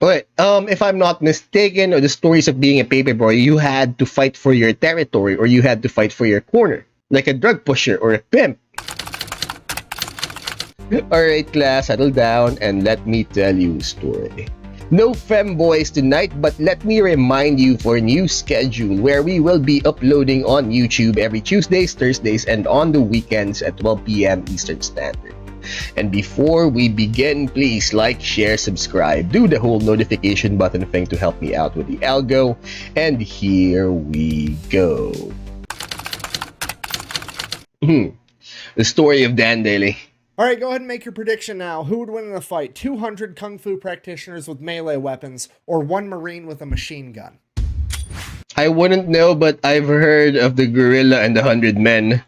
But if I'm not mistaken, or the stories of being a paperboy, you had to fight for your territory or you had to fight for your corner, like a drug pusher or a pimp. Alright class, settle down and let me tell you a story. No femboys tonight, but let me remind you for a new schedule where we will be uploading on YouTube every Tuesdays, Thursdays, and on the weekends at 12 p.m. Eastern Standard. And before we begin, please like, share, subscribe, do the whole notification button thing to help me out with the algo, and here we go. The story of Dan Daly. All right, go ahead and make your prediction now. Who would win in a fight? 200 kung fu practitioners with melee weapons or one Marine with a machine gun? I wouldn't know, but I've heard of the gorilla and the 100 men.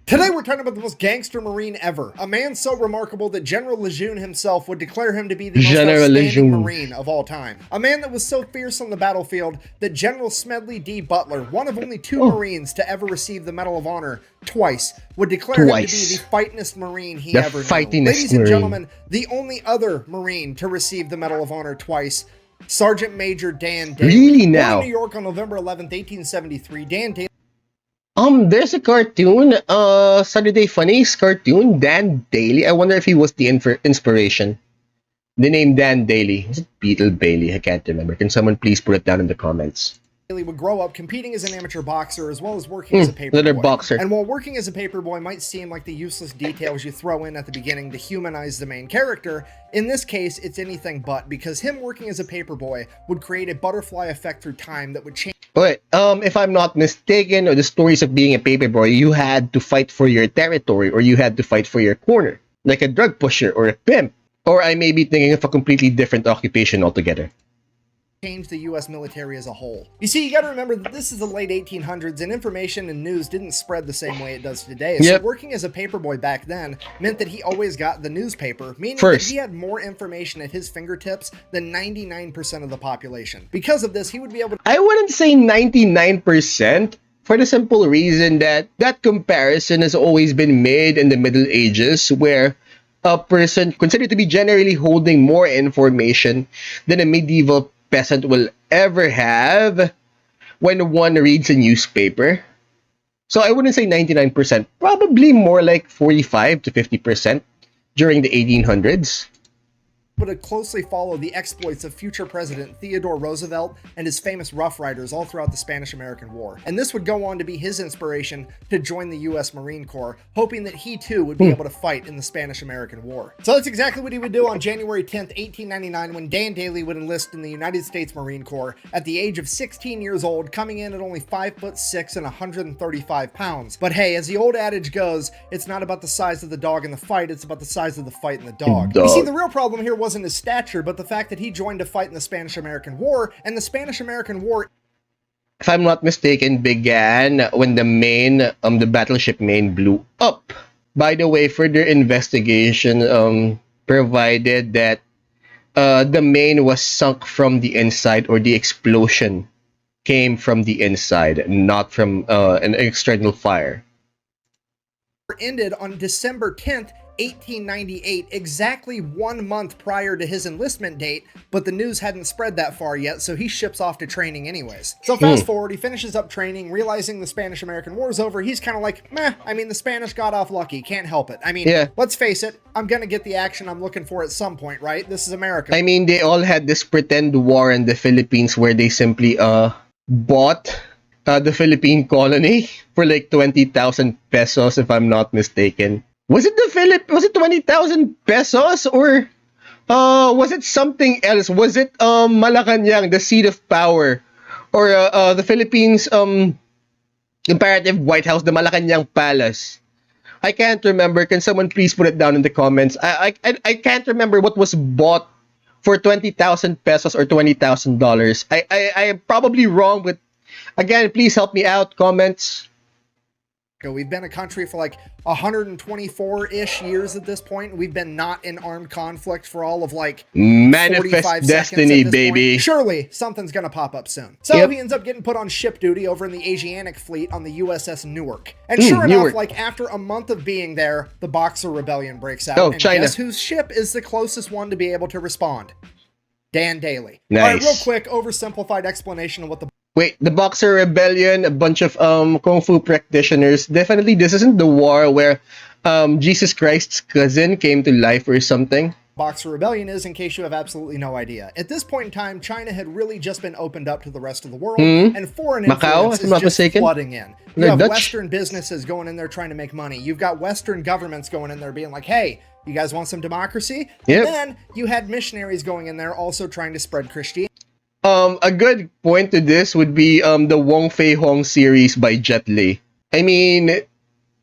Today we're talking about the most gangster Marine ever. A man so remarkable that General Lejeune himself would declare him to be the most outstanding Marine of all time. A man that was so fierce on the battlefield that General Smedley D. Butler, one of only two Marines to ever receive the Medal of Honor twice, would declare him to be the fightingest Marine he ever knew. Ladies and gentlemen, the only other Marine to receive the Medal of Honor twice, Sergeant Major Dan Daly. Really now? Born in New York on November 11th, 1873, Dan Daly. There's a cartoon, Saturday Funnies cartoon, Dan Daly. I wonder if he was the inspiration. The name Dan Daly. Is it Beetle Bailey? I can't remember. Can someone please put it down in the comments? Daly would grow up competing as an amateur boxer as well as working as a paperboy. Boxer. And while working as a paperboy might seem like the useless details you throw in at the beginning to humanize the main character, in this case it's anything but, because him working as a paperboy would create a butterfly effect through time that would change. But if I'm not mistaken, or the stories of being a paperboy, you had to fight for your territory or you had to fight for your corner, like a drug pusher or a pimp. Or I may be thinking of a completely different occupation altogether. Change the U.S. military as a whole. You see, you got to remember that this is the late 1800s and information and news didn't spread the same way it does today. So working as a paperboy back then meant that he always got the newspaper, meaning that he had more information at his fingertips than 99% of the population. Because of this, he would be able to— I wouldn't say 99%, for the simple reason that that comparison has always been made in the Middle Ages, where a person considered to be generally holding more information than a medieval peasant will ever have when one reads a newspaper. So I wouldn't say 99%, probably more like 45 to 50% during the 1800s. To closely follow the exploits of future President Theodore Roosevelt and his famous Rough Riders all throughout the Spanish-American War. And this would go on to be his inspiration to join the U.S. Marine Corps, hoping that he too would be able to fight in the Spanish-American War. So that's exactly what he would do on January 10th, 1899, when Dan Daly would enlist in the United States Marine Corps at the age of 16 years old, coming in at only 5'6" and 135 pounds. But hey, as the old adage goes, it's not about the size of the dog in the fight, it's about the size of the fight in the dog. You see, the real problem here wasn't his stature, but the fact that he joined to fight in the Spanish-American War, and the Spanish-American War, if I'm not mistaken, began when the battleship Maine blew up. By the way, further investigation provided that the Maine was sunk from the inside, or the explosion came from the inside, not from an external fire. Ended on December 10th, 1898, exactly 1 month prior to his enlistment date, but the news hadn't spread that far yet, so he ships off to training anyways. So fast forward, he finishes up training, realizing the Spanish-American War is over. He's kind of like, meh, I mean, the Spanish got off lucky, can't help it. I mean, let's face it, I'm gonna get the action I'm looking for at some point, right? This is America. I mean, they all had this pretend war in the Philippines where they simply bought the Philippine colony for like 20,000 pesos, if I'm not mistaken. Was it 20,000 pesos, or was it something else? Was it Malacanang, the seat of power, or the Philippines imperative White House, the Malacanang Palace? I can't remember. Can someone please put it down in the comments? I can't remember what was bought for 20,000 pesos or $20,000. I am probably wrong, but again, please help me out. Comments. We've been a country for like 124-ish years at this point. We've been not in armed conflict for all of like manifest destiny, baby. Point. Surely something's gonna pop up soon. So he ends up getting put on ship duty over in the Asiatic fleet on the USS Newark. And sure enough, like after a month of being there, the Boxer Rebellion breaks out. Oh, and China. Guess whose ship is the closest one to be able to respond? Dan Daly. Nice. All right, real quick, oversimplified explanation of what the Wait, the Boxer Rebellion, a bunch of kung fu practitioners. Definitely, this isn't the war where Jesus Christ's cousin came to life or something. Boxer Rebellion is, in case you have absolutely no idea. At this point in time, China had really just been opened up to the rest of the world, and foreign Macau, influence if I'm is not just mistaken? flooding in. You They're have Dutch. Western businesses going in there trying to make money. You've got Western governments going in there being like, hey, you guys want some democracy? Yep. And then you had missionaries going in there also trying to spread Christianity. A good point to this would be the Wong Fei Hong series by Jet Li. I mean,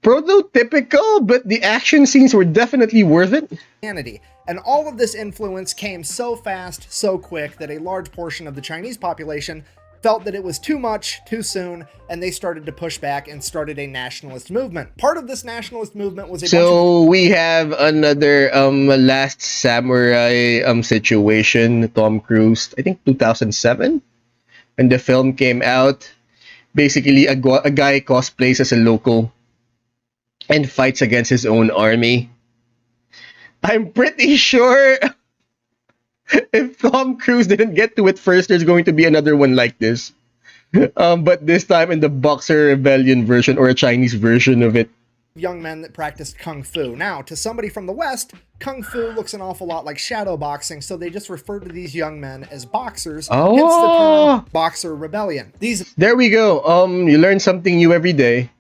prototypical, but the action scenes were definitely worth it. And all of this influence came so fast, so quick, that a large portion of the Chinese population felt that it was too much, too soon, and they started to push back and started a nationalist movement. Part of this nationalist movement was a bunch of So we have another Last Samurai situation. Tom Cruise, I think 2007, when the film came out. Basically, a guy cosplays as a local and fights against his own army. I'm pretty sure if Tom Cruise didn't get to it first, there's going to be another one like this. But this time in the Boxer Rebellion version, or a Chinese version of it. young men that practiced kung fu. Now, to somebody from the West, kung fu looks an awful lot like shadow boxing, so they just refer to these young men as boxers, hence the term Boxer Rebellion. These There we go. You learn something new every day.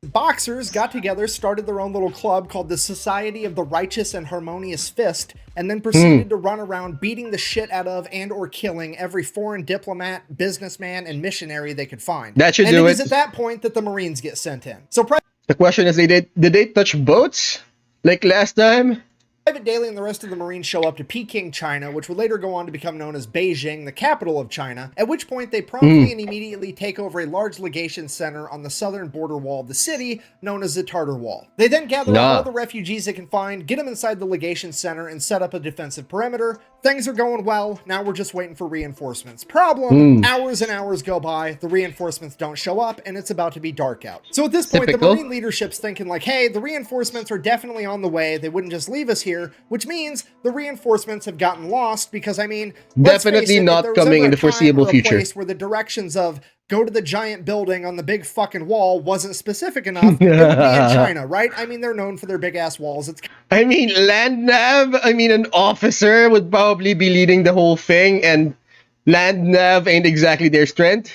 boxers got together, started their own little club called the Society of the Righteous and Harmonious Fist, and then proceeded to run around beating the shit out of and or killing every foreign diplomat, businessman, and missionary they could find. That should and do it it. is at that point that the Marines get sent in. So The question is, did they touch boats like last time? Private Daly and the rest of the Marines show up to Peking, China, which would later go on to become known as Beijing, the capital of China, at which point they promptly and immediately take over a large legation center on the southern border wall of the city, known as the Tartar Wall. They then gather all the refugees they can find, get them inside the legation center, and set up a defensive perimeter. Things are going well, now we're just waiting for reinforcements. Problem, hours and hours go by, the reinforcements don't show up, and it's about to be dark out. So at this point, Typical. the Marine leadership's thinking like, hey, the reinforcements are definitely on the way, they wouldn't just leave us here, which means the reinforcements have gotten lost because, I mean, let's face Definitely it, if not there was coming ever in the a time foreseeable or a future. place where the directions of go to the giant building on the big fucking wall wasn't specific enough, it would be in China, right? I mean, they're known for their big ass walls. It's I mean, land nav. I mean, an officer would probably be leading the whole thing, and land nav ain't exactly their strength.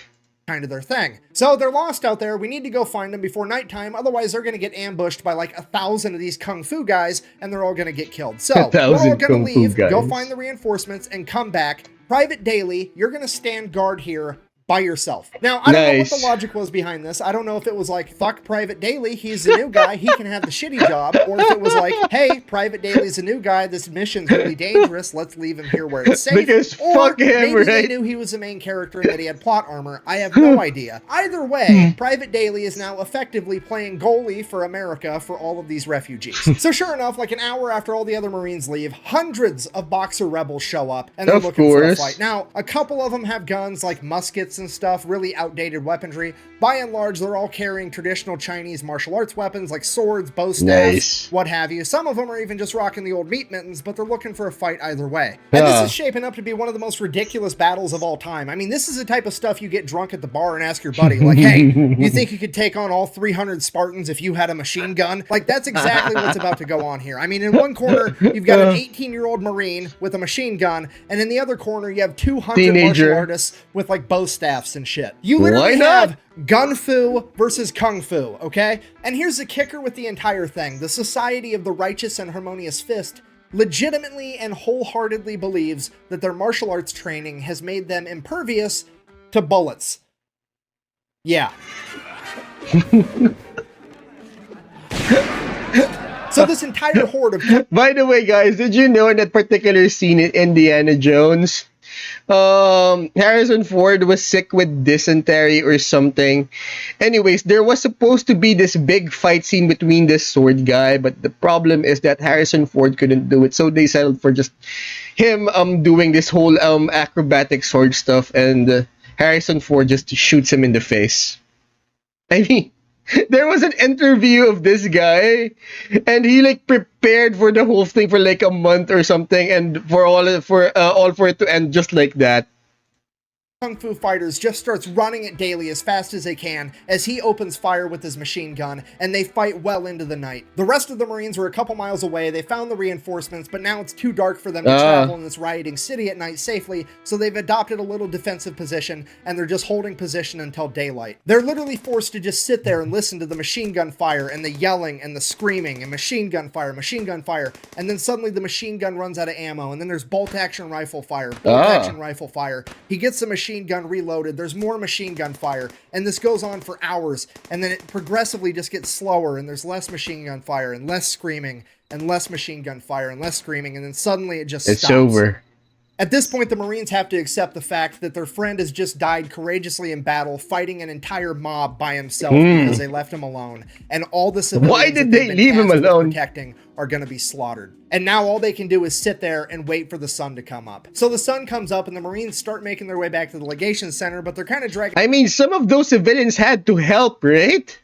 kind of their thing. So they're lost out there. We need to go find them before nighttime. Otherwise, they're going to get ambushed by like 1,000 of these kung fu guys, and they're all going to get killed. So we're all 1,000 going to kung fu leave, go guys. find the reinforcements, and come back. Private Daly, you're going to stand guard here by yourself. Now, I don't know what the Nice. logic was behind this. I don't know if it was like, fuck Private Daly, he's the new guy, he can have the shitty job, or if it was like, hey, Private Daly's a new guy, this mission's really dangerous, let's leave him here where it's safe. Because or fuck him, maybe they right? knew he was the main character and that he had plot armor. I have no idea. Either way, Private Daly is now effectively playing goalie for America for all of these refugees. So sure enough, like an hour after all the other Marines leave, hundreds of Boxer rebels show up and they're Of looking for a course. fight. Now, a couple of them have guns like muskets and stuff, really outdated weaponry. By and large, they're all carrying traditional Chinese martial arts weapons like swords, bow staffs, Nice. what have you. Some of them are even just rocking the old meat mittens, but they're looking for a fight either way. And this is shaping up to be one of the most ridiculous battles of all time. I mean, this is the type of stuff you get drunk at the bar and ask your buddy, like, hey, you think you could take on all 300 Spartans if you had a machine gun? Like, that's exactly what's about to go on here. I mean, in one corner, you've got an 18-year-old Marine with a machine gun, and in the other corner, you have 200 Teenager. martial artists with, like, bow staffs and shit. You literally Why not? have gun fu versus kung fu, okay? And here's the kicker with the entire thing. The Society of the Righteous and Harmonious Fist legitimately and wholeheartedly believes that their martial arts training has made them impervious to bullets. Yeah. So this entire horde of By the way, guys, did you know in that particular scene in Indiana Jones, Harrison Ford was sick with dysentery or something. Anyways, there was supposed to be this big fight scene between this sword guy, but the problem is that Harrison Ford couldn't do it, so they settled for just him doing this whole acrobatic sword stuff, and Harrison Ford just shoots him in the face. I mean, There was an interview of this guy, and he like prepared for the whole thing for like a month or something, and for all for it to end just like that. Kung Fu Fighters just starts running at Daly as fast as they can as he opens fire with his machine gun, and they fight well into the night. The rest of the Marines were a couple miles away. They found the reinforcements, but now it's too dark for them to travel in this rioting city at night safely, so they've adopted a little defensive position, and they're just holding position until daylight. They're literally forced to just sit there and listen to the machine gun fire and the yelling and the screaming and machine gun fire, and then suddenly the machine gun runs out of ammo, and then there's bolt-action rifle fire, He gets the machine gun reloaded, there's more machine gun fire, and this goes on for hours, and then it progressively just gets slower, and there's less machine gun fire and less screaming and less machine gun fire and less screaming, and then suddenly it just stops. It's over. At this point, the Marines have to accept the fact that their friend has just died courageously in battle, fighting an entire mob by himself because they left him alone. And all the civilians Why did they leave him alone? Protecting are going to be slaughtered. And now all they can do is sit there and wait for the sun to come up. So the sun comes up and the Marines start making their way back to the legation center, but they're kind of dragging... I mean, some of those civilians had to help, right?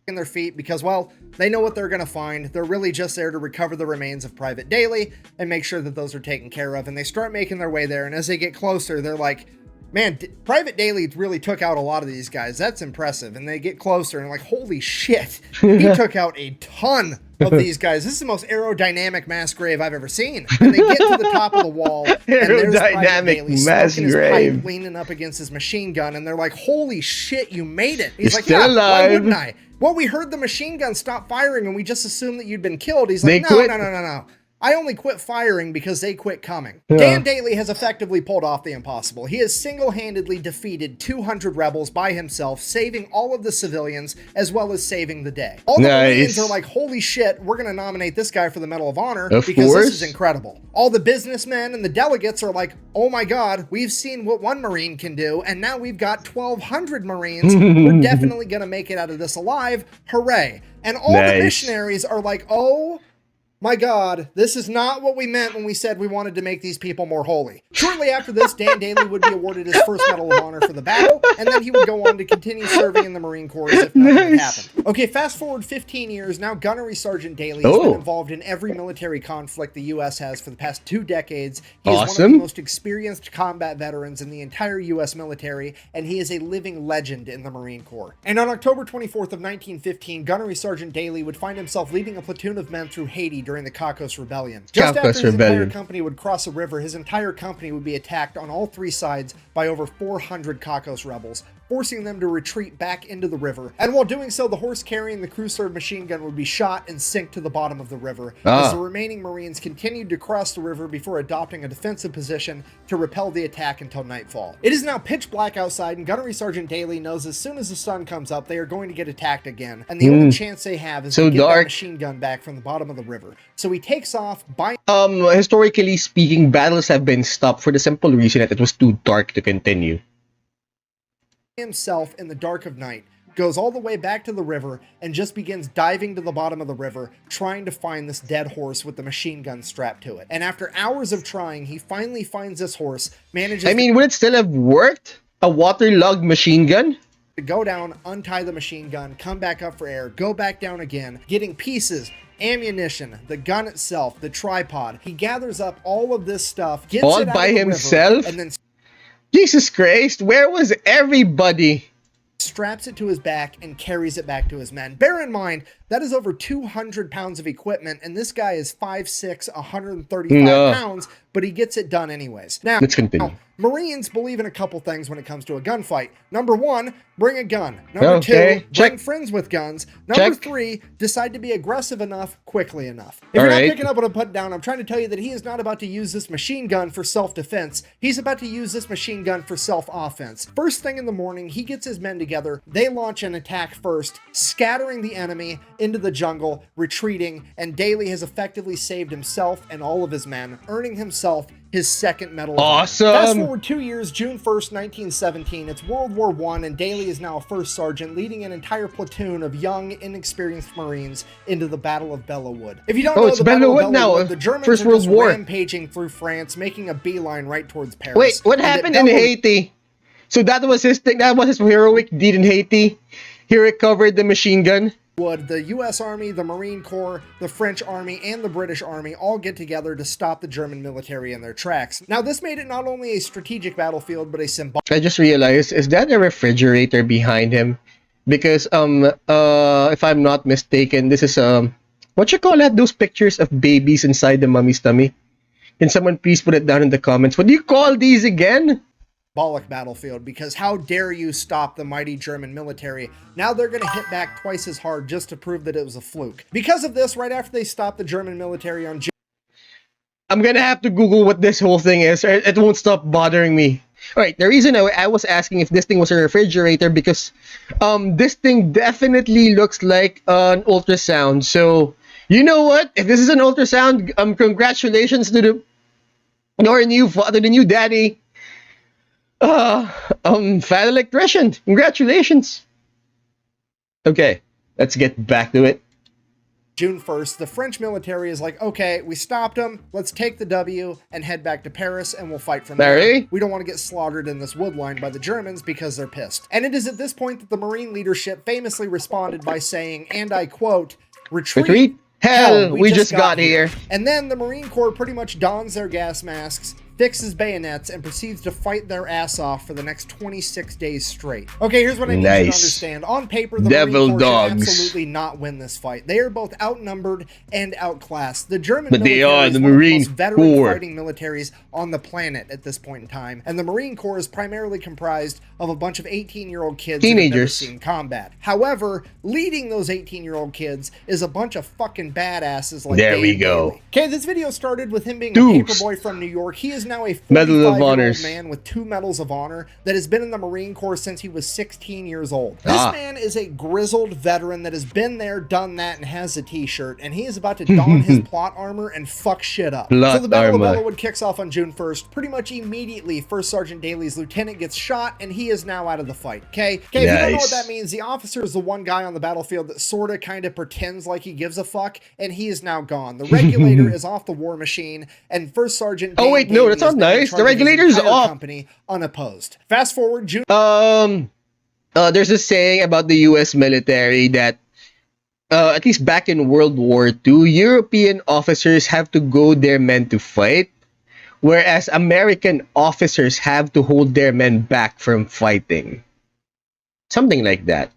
Their feet because, well, they know what they're going to find. They're really just there to recover the remains of Private Daly and make sure that those are taken care of. And they start making their way there. And as they get closer, they're like, man, Private Daly really took out a lot of these guys. That's impressive. And they get closer and like, holy shit, he took out a ton of these guys. This is the most aerodynamic mass grave I've ever seen. And they get to the top of the wall, and there's Private Daly smoking his pipe, leaning up against his machine gun, and they're like, holy shit, you made it. He's like, still yeah, alive. Why wouldn't I? Well, we heard the machine gun stop firing, and we just assumed that you'd been killed. He's like, no. I only quit firing because they quit coming. Dan Daly has effectively pulled off the impossible. He has single-handedly defeated 200 rebels by himself, saving all of the civilians, as well as saving the day. All the Marines are like, holy shit, we're going to nominate this guy for the Medal of Honor because this is incredible. All the businessmen and the delegates are like, oh my god, we've seen what one Marine can do, and now we've got 1,200 Marines. We're definitely going to make it out of this alive. Hooray. And all the missionaries are like, oh my god, this is not what we meant when we said we wanted to make these people more holy. Shortly after this, Dan Daly would be awarded his first Medal of Honor for the battle, and then he would go on to continue serving in the Marine Corps as if nothing had happened. Okay, fast forward 15 years, now Gunnery Sergeant Daly has been involved in every military conflict the U.S. has for the past 2 decades. He is one of the most experienced combat veterans in the entire U.S. military, and he is a living legend in the Marine Corps. And on October 24th of 1915, Gunnery Sergeant Daly would find himself leading a platoon of men through Haiti during the Cocos Rebellion. Just after his entire company would cross a river, his entire company would be attacked on all 3 sides by over 400 Cocos rebels, forcing them to retreat back into the river. And while doing so, the horse carrying the crew-served machine gun would be shot and sink to the bottom of the river, as the remaining Marines continued to cross the river before adopting a defensive position to repel the attack until nightfall. It is now pitch black outside, and Gunnery Sergeant Daly knows as soon as the sun comes up, they are going to get attacked again, and the only chance they have is to get that machine gun back from the bottom of the river. So he takes off by... Historically speaking, battles have been stopped for the simple reason that it was too dark to continue. Himself in the dark of night, goes all the way back to the river, and just begins diving to the bottom of the river, trying to find this dead horse with the machine gun strapped to it. And after hours of trying, he finally finds this horse, manages... I mean, would it still have worked? A waterlogged machine gun? To go down, untie the machine gun, come back up for air, go back down again, getting pieces, ammunition, the gun itself, the tripod. He gathers up all of this stuff, gets all it out by of the himself, river, and then Jesus Christ, where was everybody? Straps it to his back and carries it back to his men. Bear in mind, that is over 200 pounds of equipment, and this guy is 5'6", 135 pounds, but he gets it done anyways. Now, let's continue. Marines believe in a couple things when it comes to a gunfight. Number 1, bring a gun. Number 2, bring friends with guns. Number 3, decide to be aggressive enough, quickly enough. If you're not picking up what I'm putting down, I'm trying to tell you that he is not about to use this machine gun for self-defense. He's about to use this machine gun for self-offense. First thing in the morning, he gets his men together. They launch an attack first, scattering the enemy into the jungle, retreating, and Daly has effectively saved himself and all of his men, earning himself his second Medal of Honor. Fast forward 2 years, June 1st, 1917. It's World War I, and Daly is now a first sergeant, leading an entire platoon of young, inexperienced Marines into the Battle of Belleau Wood. If you don't know the Battle of Belleau Wood, the Germans are just rampaging through France, making a beeline right towards Paris. Wait, what happened in Haiti? So that was his thing. That was his heroic deed in Haiti. He recovered the machine gun. Would the US Army, the Marine Corps, the French Army, and the British Army all get together to stop the German military in their tracks. Now, this made it not only a strategic battlefield, but a symbolic. I just realized, is that a refrigerator behind him? Because if I'm not mistaken, this is what you call that? Those pictures of babies inside the mummy's tummy. Can someone please put it down in the comments? What do you call these again? Battlefield, because how dare you stop the mighty German military? Now they're going to hit back twice as hard just to prove that it was a fluke. Because of this, right after they stopped the German military on June, I'm gonna have to Google what this whole thing is. It won't stop bothering me. Alright, the reason I was asking if this thing was a refrigerator because this thing definitely looks like an ultrasound. So you know what? If this is an ultrasound, congratulations to the new daddy. Fat Electrician. Congratulations. Okay, let's get back to it. June 1st, the French military is like, okay, we stopped them, let's take the W and head back to Paris and we'll fight from there. We don't want to get slaughtered in this wood line by the Germans because they're pissed. And it is at this point that the Marine leadership famously responded by saying, and I quote, retreat? Hell, we just got here. And then the Marine Corps pretty much dons their gas masks, fixes bayonets, and proceeds to fight their ass off for the next 26 days straight. Okay, here's what I need you to understand. On paper, the Marine Corps should absolutely not win this fight. They are both outnumbered and outclassed. The German military is one of the most veteran fighting militaries on the planet at this point in time, and the Marine Corps is primarily comprised of a bunch of 18-year-old kids that have never seen combat. However, leading those 18-year-old kids is a bunch of fucking badasses like Daly. Okay, this video started with him being a paperboy from New York. He is now a 45-year-old man with 2 medals of honor that has been in the Marine Corps since he was 16 years old. This man is a grizzled veteran that has been there, done that, and has a t-shirt, and he is about to don his plot armor and fuck shit up. So the Battle of Bellewood kicks off on June 1st. Pretty much immediately, First Sergeant Daly's lieutenant gets shot, and he is now out of the fight. Okay, if you don't know what that means, the officer is the one guy on the battlefield that sorta kinda pretends like he gives a fuck, and he is now gone. The regulator is off the war machine, and First Sergeant Daly that's not nice. The regulator's off. Company unopposed. Fast forward, June. There's a saying about the U.S. military that, at least back in World War II, European officers have to go their men to fight, whereas American officers have to hold their men back from fighting. Something like that.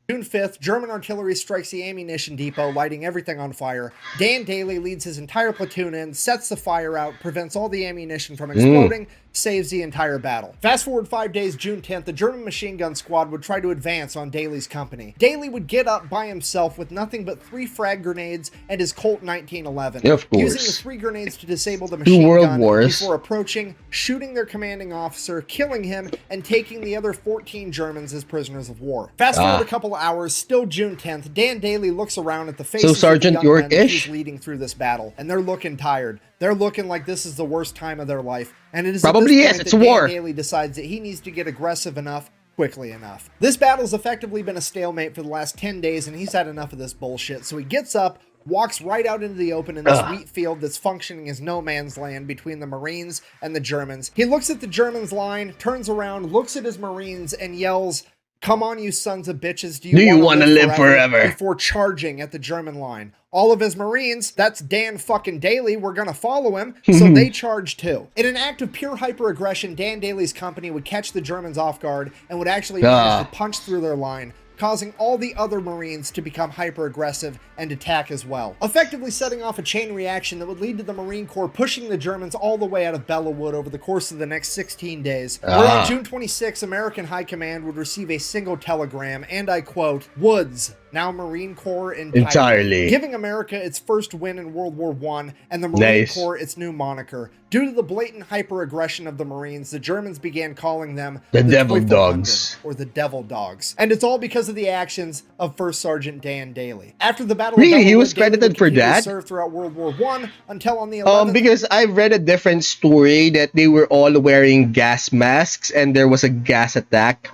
June 5th, German artillery strikes the ammunition depot, lighting everything on fire. Dan Daly leads his entire platoon in, sets the fire out, prevents all the ammunition from exploding, saves the entire battle. Fast forward 5 days, June 10th, the German machine gun squad would try to advance on Daly's company. Daly would get up by himself with nothing but 3 frag grenades and his Colt 1911. Of course. Using the 3 grenades to disable the machine gun before approaching, shooting their commanding officer, killing him, and taking the other 14 Germans as prisoners of war. Fast forward a couple of hours, still June 10th, Dan Daly looks around at the faces of the young men that he's leading through this battle, and they're looking tired. They're looking like this is the worst time of their life, and it is probably at this point that Dan Daly decides that he needs to get aggressive enough quickly enough. This battle's effectively been a stalemate for the last 10 days, and he's had enough of this bullshit, so he gets up, walks right out into the open in this wheat field that's functioning as no man's land between the Marines and the Germans. He looks at the Germans' line, turns around, looks at his Marines, and yells, "Come on, you sons of bitches, do you want to live forever?" Before charging at the German line. All of his Marines, that's Dan fucking Daly, were gonna follow him, so they charged too. In an act of pure hyper-aggression, Dan Daly's company would catch the Germans off guard and would actually manage to punch through their line, causing all the other Marines to become hyper-aggressive and attack as well, effectively setting off a chain reaction that would lead to the Marine Corps pushing the Germans all the way out of Bellewood over the course of the next 16 days. Where on June 26, American High Command would receive a single telegram, and I quote, "Woods, now Marine Corps entirely," giving America its first win in World War I and the Marine Corps its new moniker. Due to the blatant hyper-aggression of the Marines, the Germans began calling them the Devil Dogs, or the Devil Dogs. And it's all because of the actions of First Sergeant Dan Daly. After the Battle of Bellewood, he was credited for that? Served throughout World War I until on the 11th... because I've read a different story that they were all wearing gas masks and there was a gas attack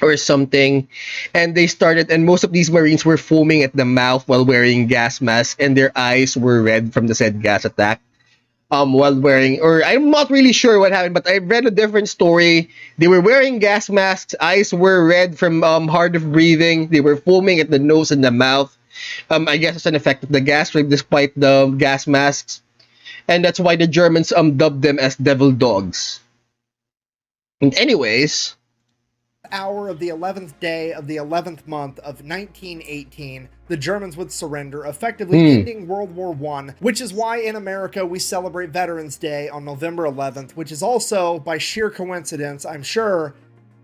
or something, and they started, and most of these Marines were foaming at the mouth while wearing gas masks, and their eyes were red from the said gas attack. while wearing, or I'm not really sure what happened, but I read a different story. They were wearing gas masks, eyes were red from hard of breathing, they were foaming at the nose and the mouth. I guess it's an effect of the gas ring despite the gas masks. And that's why the Germans dubbed them as devil dogs. And anyways, hour of the 11th day of the 11th month of 1918, the Germans would surrender, effectively ending World War I, which is why in America we celebrate Veterans Day on November 11th, which is also, by sheer coincidence, I'm sure,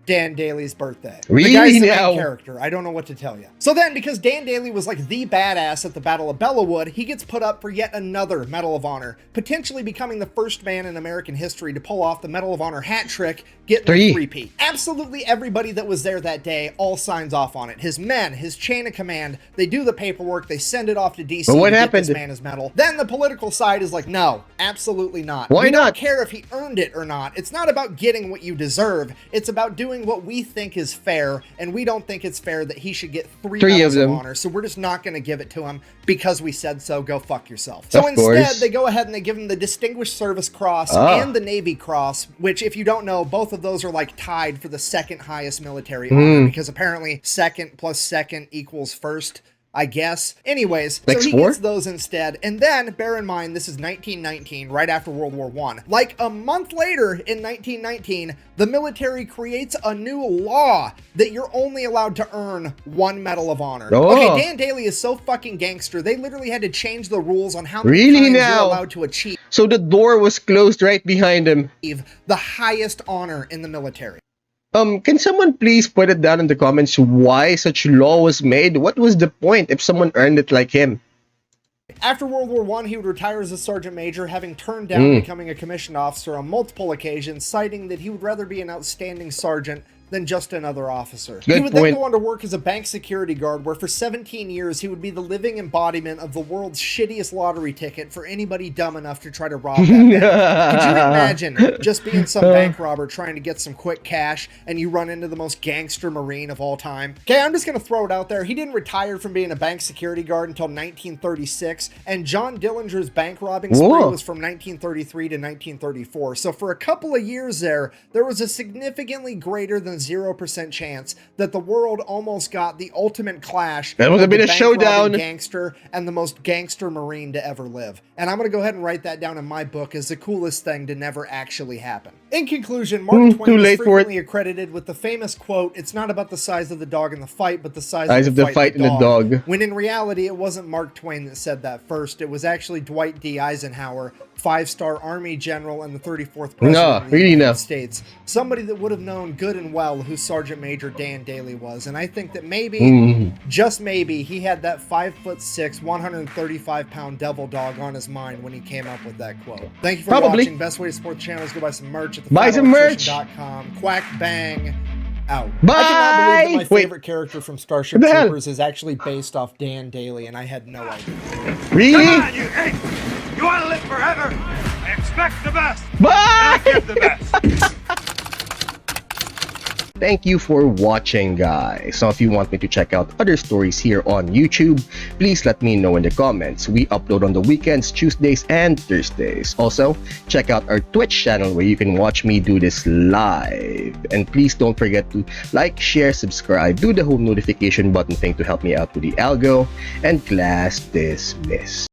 Dan Daly's birthday. Really The guy's the now? main character. I don't know what to tell you. So then, because Dan Daly was like the badass at the Battle of Bellawood, he gets put up for yet another Medal of Honor, potentially becoming the first man in American history to pull off the Medal of Honor hat trick, getting the three-peat. Absolutely everybody that was there that day all signs off on it. His men, his chain of command, they do the paperwork, they send it off to DC But what to happened? get this man his medal. Then the political side is like, no, absolutely not. Why we not? don't care if he earned it or not. It's not about getting what you deserve. It's about doing what we think is fair, and we don't think it's fair that he should get three medals of honor. So we're just not going to give it to him because we said so. Go fuck yourself. So instead, they go ahead and they give him the Distinguished Service Cross and the Navy Cross, which, if you don't know, both of those are like tied for the second highest military honor, because apparently second plus second equals first, I guess. Anyways, so he gets those instead. And then, bear in mind, this is 1919, right after World War I. Like a month later in 1919, the military creates a new law that you're only allowed to earn one Medal of Honor. Okay, Dan Daly is so fucking gangster, they literally had to change the rules on how many times you're allowed to achieve. So the door was closed right behind him. The highest honor in the military. Can someone please put it down in the comments why such law was made? What was the point if someone earned it like him? After World War I, he would retire as a sergeant major, having turned down becoming a commissioned officer on multiple occasions, citing that he would rather be an outstanding sergeant than just another officer. He would then go on to work as a bank security guard, where for 17 years he would be the living embodiment of the world's shittiest lottery ticket for anybody dumb enough to try to rob that bank. Could you imagine just being some bank robber trying to get some quick cash and you run into the most gangster Marine of all time? Okay, I'm just gonna throw it out there. He didn't retire from being a bank security guard until 1936, and John Dillinger's bank robbing spree was from 1933 to 1934. So for a couple of years there was a significantly greater than 0% chance that the world almost got the ultimate clash. That would have been a showdown. Gangster and the most gangster Marine to ever live. And I'm going to go ahead and write that down in my book as the coolest thing to never actually happen. In conclusion, Mark Twain is frequently accredited with the famous quote, "It's not about the size of the dog in the fight, but the size of the fight in the dog." When in reality, it wasn't Mark Twain that said that first. It was actually Dwight D. Eisenhower, 5-star Army general and the 34th president of the United States. Somebody that would have known good and well who Sergeant Major Dan Daly was. And I think that maybe, just maybe, he had that 5'6", 135-pound devil dog on his mind when he came up with that quote. Thank you for watching. Best way to support the channel is go buy some merch at FatElectrician.com. Quack bang out. Bye! I cannot believe that my favorite character from Starship Troopers is actually based off Dan Daly, and I had no idea. Really? Come on, you ape! You want to live forever? I expect the best. Bye! I give the best. Thank you for watching, guys. So if you want me to check out other stories here on YouTube, please let me know in the comments. We upload on the weekends, Tuesdays and Thursdays. Also, check out our Twitch channel where you can watch me do this live. And please don't forget to like, share, subscribe, do the whole notification button thing to help me out with the algo, and class dismissed.